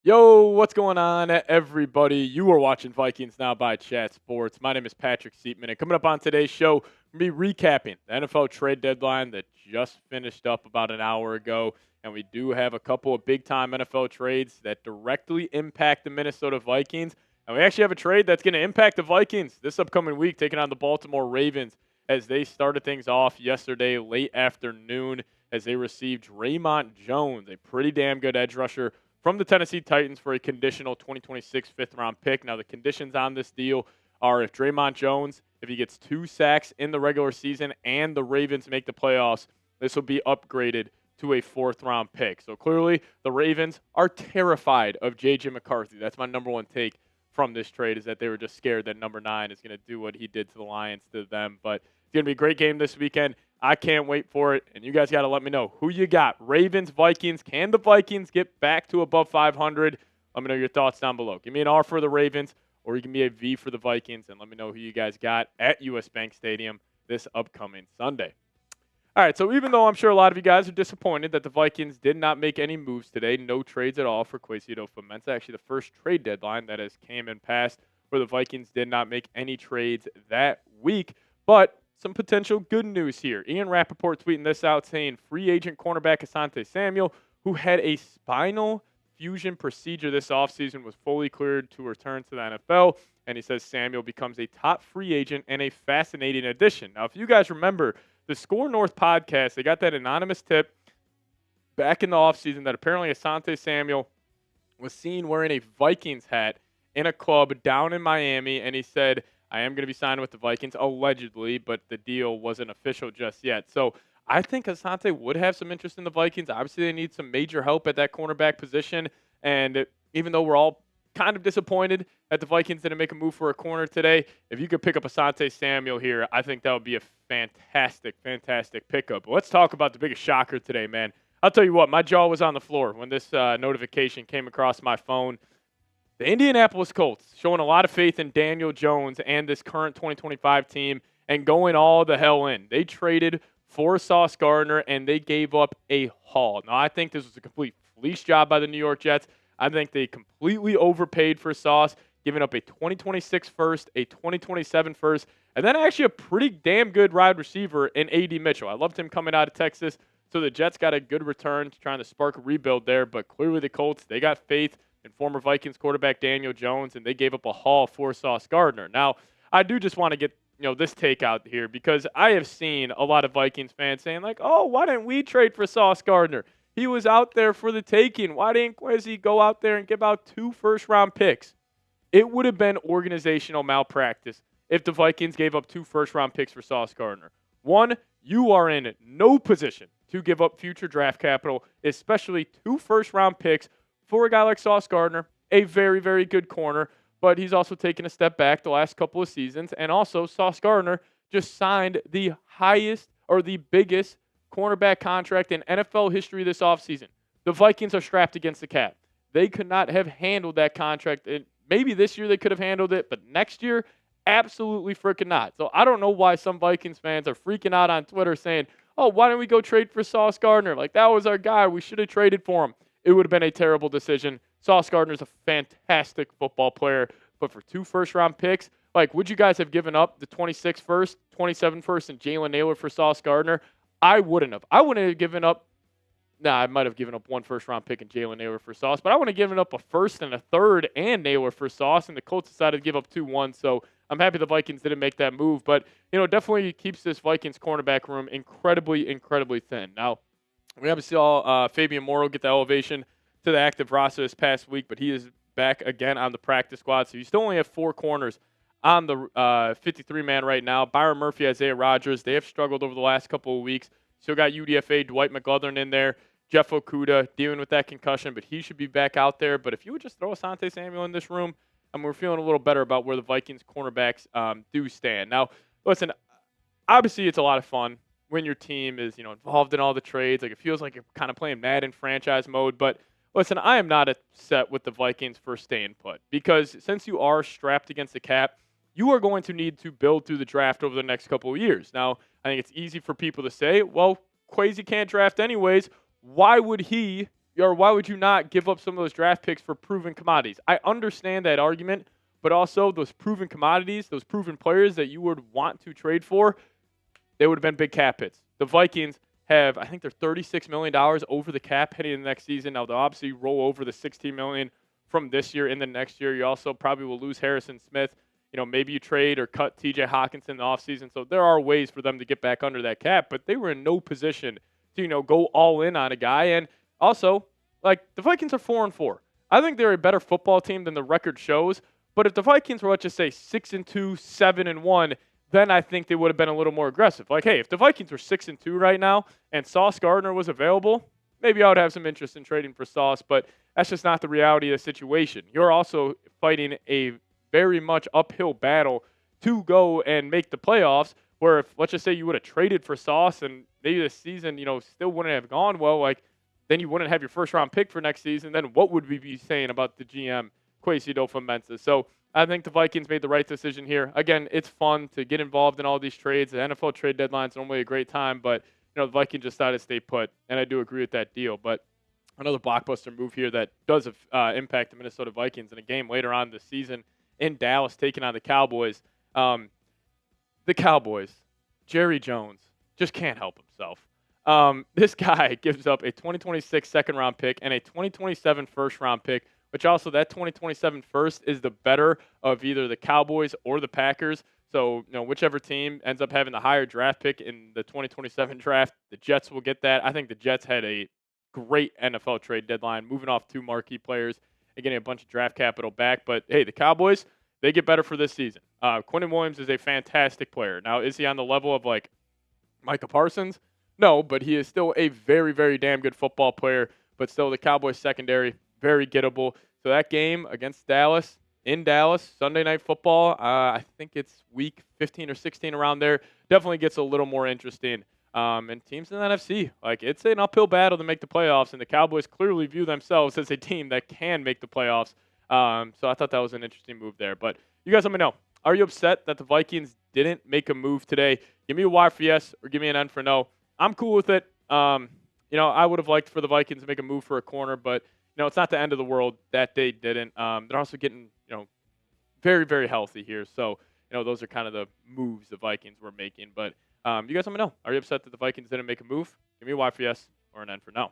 Yo, what's going on, everybody? You are watching Vikings Now by Chat Sports. My name is Patrick Siepman, and coming up on today's show, we're going to be recapping the NFL trade deadline that just finished up about an hour ago. And we do have a couple of big-time NFL trades that directly impact the Minnesota Vikings. And we actually have a trade that's going to impact the Vikings this upcoming week, taking on the Baltimore Ravens as they started things off yesterday late afternoon as they received Dre'Mont Jones, a pretty damn good edge rusher from the Tennessee Titans for a conditional 2026 fifth-round pick. Now, the conditions on this deal are if Dre'Mont Jones, if he gets 2 sacks in the regular season and the Ravens make the playoffs, this will be upgraded to a 4th-round pick. So, clearly, the Ravens are terrified of JJ McCarthy. That's my number one take from this trade, is that they were just scared that number 9 is going to do what he did to the Lions to them. But it's going to be a great game this weekend. I can't wait for it, and you guys got to let me know who you got. Ravens, Vikings. Can the Vikings get back to above 500? Let me know your thoughts down below. Give me an R for the Ravens, or you can be a V for the Vikings, and let me know who you guys got at US Bank Stadium this upcoming Sunday. All right, so even though I'm sure a lot of you guys are disappointed that the Vikings did not make any moves today, no trades at all for adofo-mensah, actually the first trade deadline that has came and passed where the Vikings did not make any trades that week, but some potential good news here. Ian Rappaport tweeting this out saying free agent cornerback Asante Samuel, who had a spinal fusion procedure this offseason, was fully cleared to return to the NFL. And he says Samuel becomes a top free agent and a fascinating addition. Now, if you guys remember the SKOL North podcast, they got that anonymous tip back in the offseason that apparently Asante Samuel was seen wearing a Vikings hat in a club down in Miami. And he said, I am going to be signing with the Vikings, allegedly, but the deal wasn't official just yet. So I think Asante would have some interest in the Vikings. Obviously, they need some major help at that cornerback position. And even though we're all kind of disappointed that the Vikings didn't make a move for a corner today, if you could pick up Asante Samuel here, I think that would be a fantastic, fantastic pickup. But let's talk about the biggest shocker today, man. I'll tell you what, my jaw was on the floor when this notification came across my phone. The Indianapolis Colts showing a lot of faith in Daniel Jones and this current 2025 team and going all the hell in. They traded for Sauce Gardner and they gave up a haul. Now, I think this was a complete fleece job by the New York Jets. I think they completely overpaid for Sauce, giving up a 2026 first, a 2027 first, and then actually a pretty damn good wide receiver in A.D. Mitchell. I loved him coming out of Texas, so the Jets got a good return trying to spark a rebuild there, but clearly the Colts, they got faith and former Vikings quarterback Daniel Jones, and they gave up a haul for Sauce Gardner. Now, I do just want to get this take out here because I have seen a lot of Vikings fans saying like, oh, why didn't we trade for Sauce Gardner? He was out there for the taking. Why didn't Quizzy go out there and give out 2 first-round picks? It would have been organizational malpractice if the Vikings gave up 2 first-round picks for Sauce Gardner. One, you are in no position to give up future draft capital, especially 2 first-round picks for a guy like Sauce Gardner, a very, very good corner, but he's also taken a step back the last couple of seasons. And also, Sauce Gardner just signed the highest or the biggest cornerback contract in NFL history this offseason. The Vikings are strapped against the cap. They could not have handled that contract. And maybe this year they could have handled it, but next year, absolutely freaking not. So I don't know why some Vikings fans are freaking out on Twitter saying, oh, why didn't we go trade for Sauce Gardner? Like, that was our guy. We should have traded for him. It would have been a terrible decision. Sauce Gardner's a fantastic football player, but for 2 first-round picks, like, would you guys have given up the 26 first, 27 first, and Jalen Naylor for Sauce Gardner? I wouldn't have. I wouldn't have given up. I might have given up 1 first-round pick and Jalen Naylor for Sauce, but I wouldn't have given up a first and a third and Naylor for Sauce, and the Colts decided to give up 2-1, so I'm happy the Vikings didn't make that move, but, definitely keeps this Vikings cornerback room incredibly, incredibly thin. Now, we obviously saw Fabian Morrow get the elevation to the active roster this past week, but he is back again on the practice squad. So you still only have 4 corners on the 53-man right now. Byron Murphy, Isaiah Rodgers, they have struggled over the last couple of weeks. Still got UDFA, Dwight McGlothern in there. Jeff Okudah dealing with that concussion, but he should be back out there. But if you would just throw Asante Samuel in this room, we're feeling a little better about where the Vikings cornerbacks do stand. Now, listen, obviously it's a lot of fun when your team is, involved in all the trades. Like, it feels like you're kind of playing Madden franchise mode. But listen, I am not upset with the Vikings for staying put because since you are strapped against the cap, you are going to need to build through the draft over the next couple of years. Now, I think it's easy for people to say, well, Quasi can't draft anyways. Why would he or why would you not give up some of those draft picks for proven commodities? I understand that argument, but also those proven commodities, those proven players that you would want to trade for, they would have been big cap hits. The Vikings have, I think they're $36 million over the cap heading into the next season. Now, they'll obviously roll over the $16 million from this year into next year. You also probably will lose Harrison Smith. Maybe you trade or cut TJ Hawkinson in the offseason. So there are ways for them to get back under that cap, but they were in no position to, go all in on a guy. And also, the Vikings are 4-4. I think they're a better football team than the record shows. But if the Vikings were, let's just say, 6-2, 7-1, then I think they would have been a little more aggressive. Hey, if the Vikings were 6-2 right now and Sauce Gardner was available, maybe I would have some interest in trading for Sauce, but that's just not the reality of the situation. You're also fighting a very much uphill battle to go and make the playoffs, where if, let's just say, you would have traded for Sauce and maybe this season, still wouldn't have gone well, then you wouldn't have your first-round pick for next season. Then what would we be saying about the GM, adofo-mensah? So I think the Vikings made the right decision here. Again, it's fun to get involved in all these trades. The NFL trade deadline is normally a great time, but the Vikings just decided to stay put, and I do agree with that deal. But another blockbuster move here that does impact the Minnesota Vikings in a game later on this season in Dallas, taking on the Cowboys. The Cowboys, Jerry Jones, just can't help himself. This guy gives up a 2026 second-round pick and a 2027 first-round pick, which also that 2027 first is the better of either the Cowboys or the Packers. So, whichever team ends up having the higher draft pick in the 2027 draft, the Jets will get that. I think the Jets had a great NFL trade deadline, moving off 2 marquee players and getting a bunch of draft capital back. But, hey, the Cowboys, they get better for this season. Quinnen Williams is a fantastic player. Now, is he on the level of, Micah Parsons? No, but he is still a very, very damn good football player. But still, the Cowboys secondary, very gettable. So that game against Dallas, in Dallas, Sunday Night Football, I think it's week 15 or 16 around there, definitely gets a little more interesting. And teams in the NFC, it's an uphill battle to make the playoffs, and the Cowboys clearly view themselves as a team that can make the playoffs. So I thought that was an interesting move there. But you guys let me know. Are you upset that the Vikings didn't make a move today? Give me a Y for yes or give me an N for no. I'm cool with it. I would have liked for the Vikings to make a move for a corner, but it's not the end of the world that they didn't. They're also getting, very, very healthy here. So, those are kind of the moves the Vikings were making. But you guys let me know. Are you upset that the Vikings didn't make a move? Give me a Y for yes or an N for no.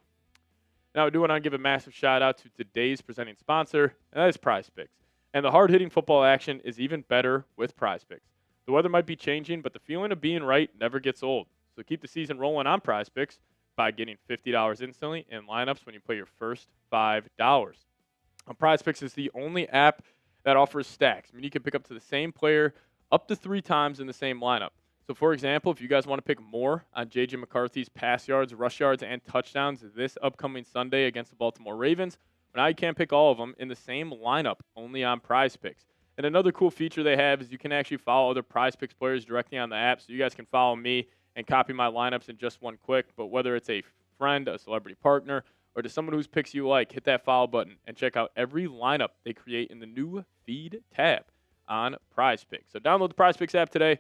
Now, I do want to give a massive shout-out to today's presenting sponsor, and that is PrizePicks. And the hard-hitting football action is even better with PrizePicks. The weather might be changing, but the feeling of being right never gets old. So keep the season rolling on PrizePicks by getting $50 instantly in lineups when you play your first $5. PrizePicks is the only app that offers stacks. You can pick up to the same player up to 3 times in the same lineup. So, for example, if you guys want to pick more on JJ McCarthy's pass yards, rush yards, and touchdowns this upcoming Sunday against the Baltimore Ravens, now you can't pick all of them in the same lineup, only on PrizePicks. And another cool feature they have is you can actually follow other PrizePicks players directly on the app, so you guys can follow me and copy my lineups in just one click. But whether it's a friend, a celebrity partner, or just someone whose picks you like, hit that follow button and check out every lineup they create in the new feed tab on PrizePicks. So download the PrizePicks app today.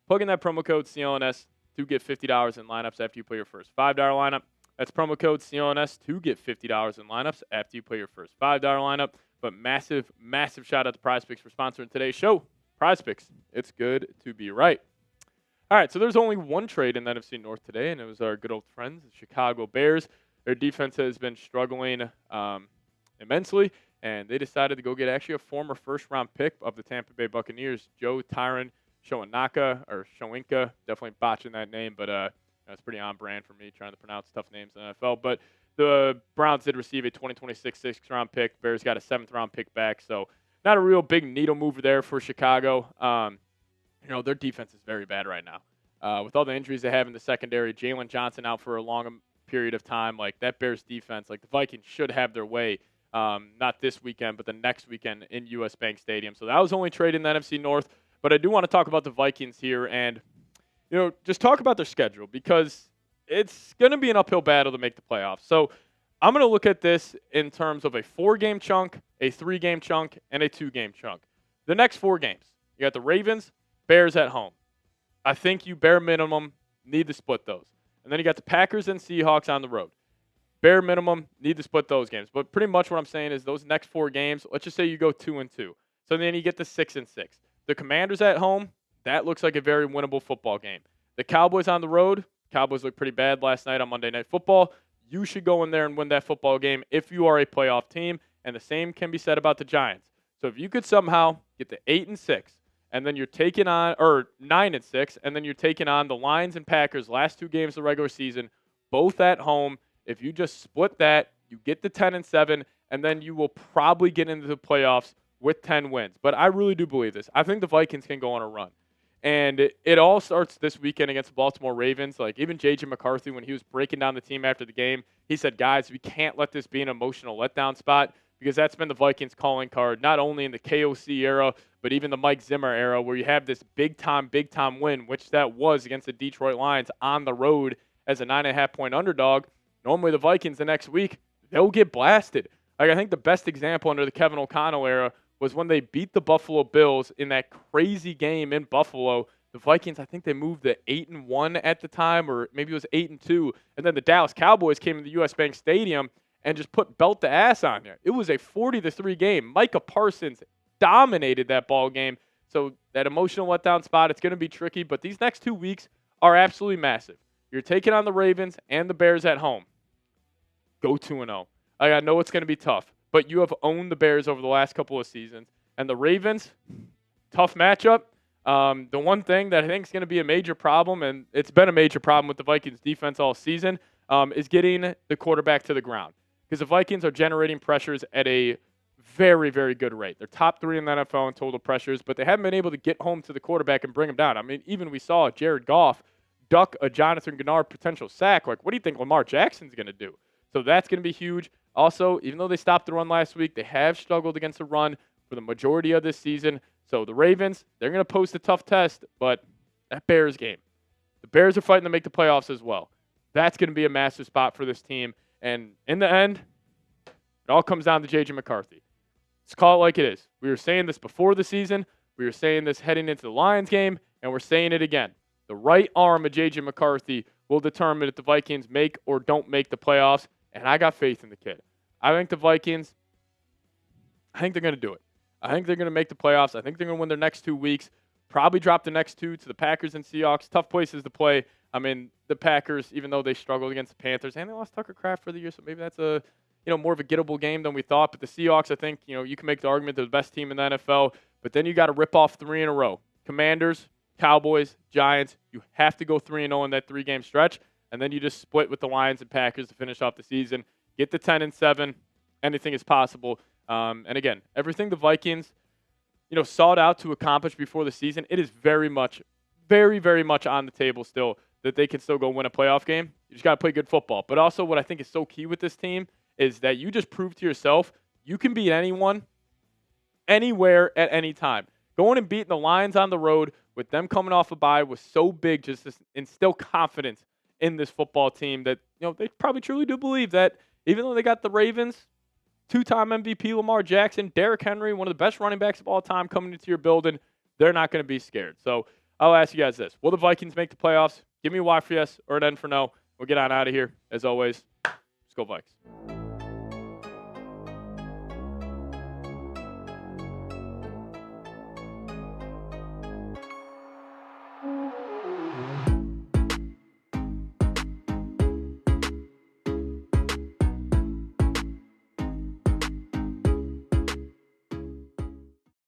Plug in that promo code CLNS to get $50 in lineups after you play your first $5 lineup. That's promo code CLNS to get $50 in lineups after you play your first $5 lineup. But massive, massive shout out to PrizePicks for sponsoring today's show. PrizePicks, it's good to be right. All right, so there's only one trade in the NFC North today, and it was our good old friends, the Chicago Bears. Their defense has been struggling immensely, and they decided to go get actually a former first-round pick of the Tampa Bay Buccaneers, Joe Tyron Shoinka, definitely botching that name, but it's pretty on brand for me trying to pronounce tough names in the NFL. But the Browns did receive a 2026 sixth-round pick. Bears got a seventh-round pick back, so not a real big needle mover there for Chicago. Their defense is very bad right now. With all the injuries they have in the secondary, Jalen Johnson out for a long period of time, that Bears defense, the Vikings should have their way, not this weekend, but the next weekend in U.S. Bank Stadium. So that was only trade in the NFC North. But I do want to talk about the Vikings here and, just talk about their schedule because it's going to be an uphill battle to make the playoffs. So I'm going to look at this in terms of a 4-game chunk, a 3-game chunk, and a 2-game chunk. The next 4 games, you got the Ravens, Bears at home. I think you bare minimum need to split those. And then you got the Packers and Seahawks on the road. bare minimum, need to split those games. But pretty much what I'm saying is those next 4 games, let's just say you go 2-2. So then you get to 6-6. The Commanders at home, that looks like a very winnable football game. The Cowboys on the road, Cowboys looked pretty bad last night on Monday Night Football. You should go in there and win that football game if you are a playoff team. And the same can be said about the Giants. So if you could somehow get to 8-6, and then you're taking on, or 9-6, and then you're taking on the Lions and Packers last 2 games of the regular season, both at home. If you just split that, you get to 10-7, and then you will probably get into the playoffs with 10 wins. But I really do believe this. I think the Vikings can go on a run. And it all starts this weekend against the Baltimore Ravens. Like, even JJ McCarthy, when he was breaking down the team after the game, he said, guys, we can't let this be an emotional letdown spot, because that's been the Vikings' calling card, not only in the KOC era, but even the Mike Zimmer era, where you have this big-time win, which that was against the Detroit Lions on the road as a 9.5-point underdog. Normally the Vikings the next week, they'll get blasted. Like, I think the best example under the Kevin O'Connell era was when they beat the Buffalo Bills in that crazy game in Buffalo. The Vikings, I think they moved to 8-1 at the time, or maybe it was 8-2. And then the Dallas Cowboys came to the U.S. Bank Stadium and just put belt to ass on you. It was a 40-3 game. Micah Parsons dominated that ball game. So that emotional letdown spot, it's going to be tricky. But these next 2 weeks are absolutely massive. You're taking on the Ravens and the Bears at home. Go 2-0. I know it's going to be tough, but you have owned the Bears over the last couple of seasons. And the Ravens, tough matchup. The one thing that I think is going to be a major problem, and it's been a major problem with the Vikings defense all season, is getting the quarterback to the ground. Because the Vikings are generating pressures at a very, very good rate. They're top 3 in the NFL in total pressures, but they haven't been able to get home to the quarterback and bring him down. I mean, even we saw Jared Goff duck a Jonathan Gennard potential sack. Like, what do you think Lamar Jackson's going to do? So that's going to be huge. Also, even though they stopped the run last week, they have struggled against the run for the majority of this season. So the Ravens, they're going to post a tough test, but that Bears game, the Bears are fighting to make the playoffs as well. That's going to be a massive spot for this team. And in the end, it all comes down to JJ McCarthy. Let's call it like it is. We were saying this before the season. We were saying this heading into the Lions game, and we're saying it again. The right arm of JJ McCarthy will determine if the Vikings make or don't make the playoffs, and I got faith in the kid. I think the Vikings, I think they're going to do it. I think they're going to make the playoffs. I think they're going to win their next 2 weeks. Probably drop the next 2 to the Packers and Seahawks. Tough places to play. I mean, the Packers, even though they struggled against the Panthers, and they lost Tucker Kraft for the year, so maybe that's a more of a gettable game than we thought. But the Seahawks, I think, you can make the argument they're the best team in the NFL. But then you got to rip off 3 in a row. Commanders, Cowboys, Giants. You have to go 3-0 in that 3-game stretch, and then you just split with the Lions and Packers to finish off the season. Get to 10-7. Anything is possible. And again, everything the Vikings, sought out to accomplish before the season, it is very much on the table still that they can still go win a playoff game. You just got to play good football. But also what I think is so key with this team is that you just prove to yourself you can beat anyone, anywhere, at any time. Going and beating the Lions on the road with them coming off a bye was so big just to instill confidence in this football team that, they probably truly do believe that even though they got the Ravens, 2-time MVP Lamar Jackson, Derrick Henry, one of the best running backs of all time coming into your building, they're not going to be scared. So I'll ask you guys this. Will the Vikings make the playoffs? Give me a Y for yes or an N for no. We'll get on out of here. As always, let's go Vikes.